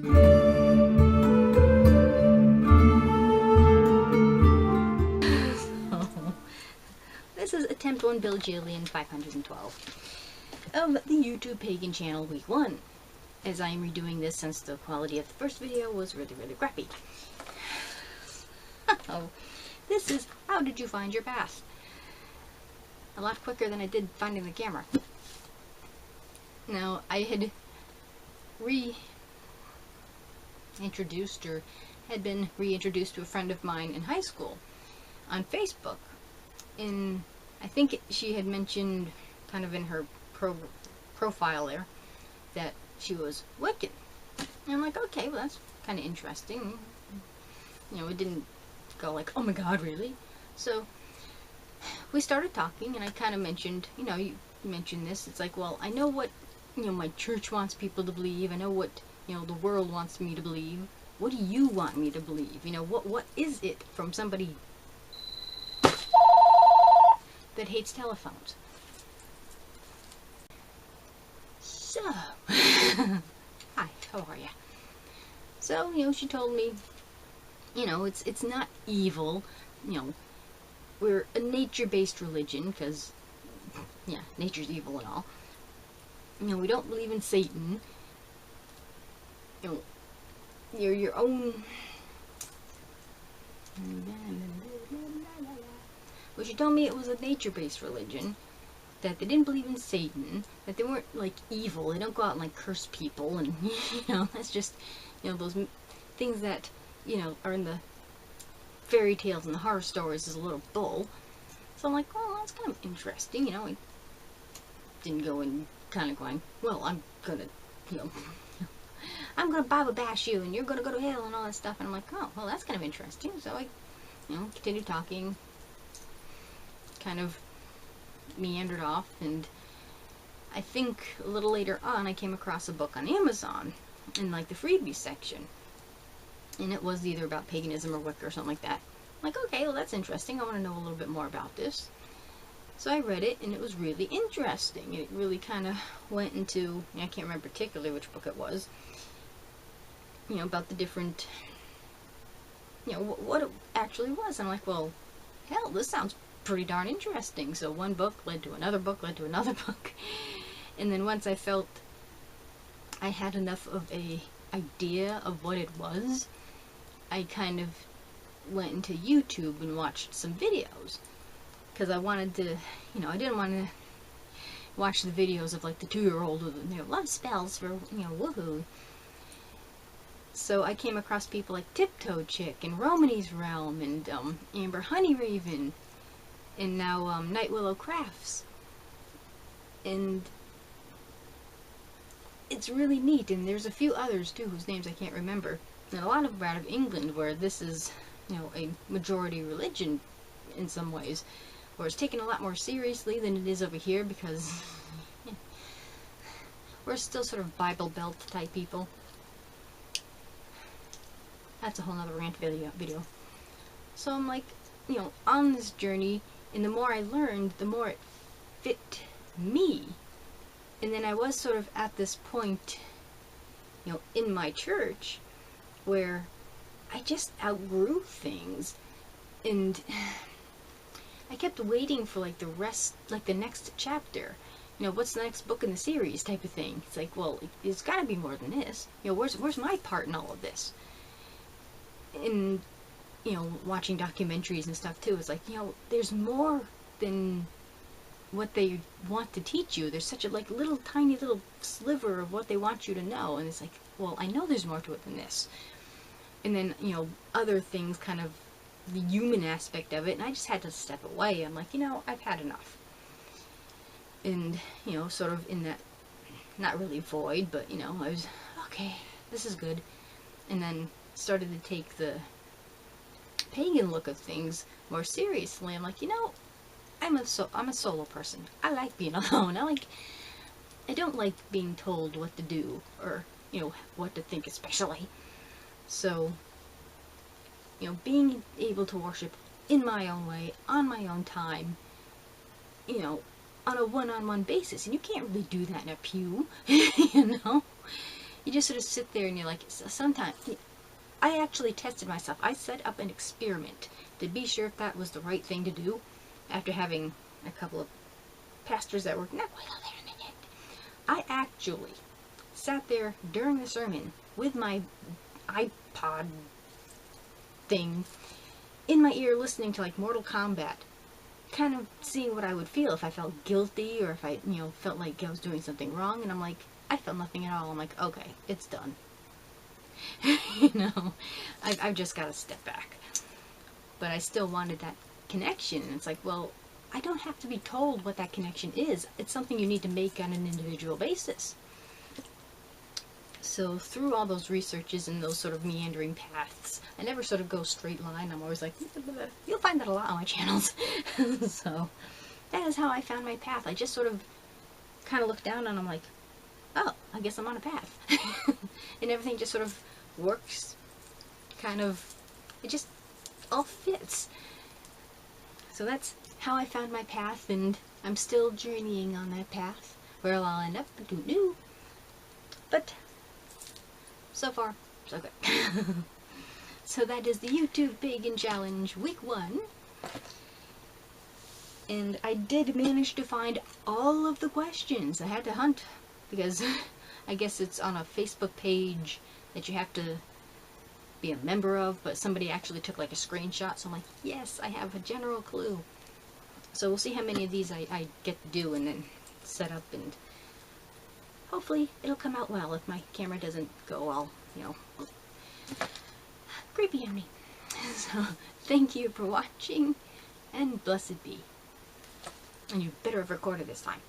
This is attempt 1 Bilgillion 512 of the YouTube Pagan channel week 1, as I am redoing this since the quality of the first video was really crappy. Oh, this is how did you find your path? A lot quicker than I did finding the camera. Now, I had reintroduced, or had been reintroduced to a friend of mine in high school on Facebook. And I think she had mentioned kind of in her profile there that she was Wiccan. And I'm like, okay, well that's kind of interesting. You know, it didn't go like, oh my god, really? So we started talking, and I kind of mentioned, you know, you mentioned this. It's like, well, I know what, you know, my church wants people to believe. I know what, you know, the world wants me to believe. What do you want me to believe? You know, what is it from somebody that hates telephones? So, hi, how are ya? So, you know, she told me, you know, it's not evil, you know, we're a nature-based religion, because, yeah, nature's evil and all. You know, we don't believe in Satan. You know, you're your own. Well, she told me it was a nature-based religion, that they didn't believe in Satan, that they weren't, like, evil. They don't go out and, like, curse people, and, you know, that's just, you know, those things that, you know, are in the fairy tales and the horror stories is a little bull. So I'm like, oh, that's kind of interesting, you know. I didn't go in kind of going, well, I'm gonna, you know, I'm gonna Bible bash you, and you're gonna go to hell, and all that stuff. And I'm like, oh, well, that's kind of interesting. So I, you know, continued talking, kind of meandered off, and I think a little later on I came across a book on Amazon in, like, the freebies section. And it was either about paganism or Wicca or something like that. I'm like, okay, well, that's interesting. I want to know a little bit more about this. So I read it, and it was really interesting. It really kind of went into, I can't remember particularly which book it was, you know, about the different, you know, what it actually was. And I'm like, well, hell, this sounds pretty darn interesting. So one book led to another book, led to another book. And then once I felt I had enough of a idea of what it was, I kind of went into YouTube and watched some videos, because I wanted to, you know, I didn't want to watch the videos of, like, the 2-year-old who, you know, love spells for, you know, woohoo. So I came across people like Tiptoe Chick and Romany's Realm and Amber Honeyraven and now Night Willow Crafts, and it's really neat. And there's a few others too whose names I can't remember. And a lot of them are out of England, where this is, you know, a majority religion in some ways, where it's taken a lot more seriously than it is over here, because yeah, we're still sort of Bible Belt type people. That's a whole nother rant video. So I'm like, you know, on this journey, and the more I learned, the more it fit me. And then I was sort of at this point, you know, in my church, where I just outgrew things, and I kept waiting for, like, the rest, like, the next chapter. You know, what's the next book in the series type of thing. It's like, well, it's got to be more than this. You know, where's my part in all of this? And, you know, watching documentaries and stuff too, it's like, you know, there's more than what they want to teach you. There's such a, like, little tiny little sliver of what they want you to know, and it's like, well, I know there's more to it than this. And then, you know, other things, kind of the human aspect of it, and I just had to step away. I'm like, you know, I've had enough. And, you know, sort of in that, not really void, but, you know, I was, okay, this is good. And then started to take the pagan look of things more seriously. I'm like, you know, I'm a solo person. I like being alone. I don't like being told what to do, or, you know, what to think especially. So, you know, being able to worship in my own way, on my own time, you know, on a one-on-one basis. And you can't really do that in a pew, you know. you just sort of sit there and you're like, sometimes, I actually tested myself. I set up an experiment to be sure if that was the right thing to do after having a couple of pastors that were not quite all there in the head. I actually sat there during the sermon with my iPod thing in my ear listening to like Mortal Kombat, kind of seeing what I would feel if I felt guilty or if I, felt like I was doing something wrong. And I'm like, I felt nothing at all. I'm like, okay, it's done. I've just got to step back. But I still wanted that connection. And it's like, well, I don't have to be told what that connection is. It's something you need to make on an individual basis. So through all those researches and those sort of meandering paths, I never sort of go straight line. I'm always like, you'll find that a lot on my channels. So that is how I found my path. I just sort of kind of looked down and I'm like, oh, I guess I'm on a path. And everything just sort of works, it just all fits. So that's how I found my path, and I'm still journeying on that path. Where I'll end up, I don't know. But so far, so good. So that is the YouTube Pagan Challenge Week 1. And I did manage to find all of the questions. I had to hunt, because I guess it's on a Facebook page that you have to be a member of, but somebody actually took like a screenshot, so I'm like, yes, I have a general clue. So we'll see how many of these I get to do and then set up, and hopefully it'll come out well if my camera doesn't go all, creepy on me. So thank you for watching, and blessed be. And you better have recorded this time.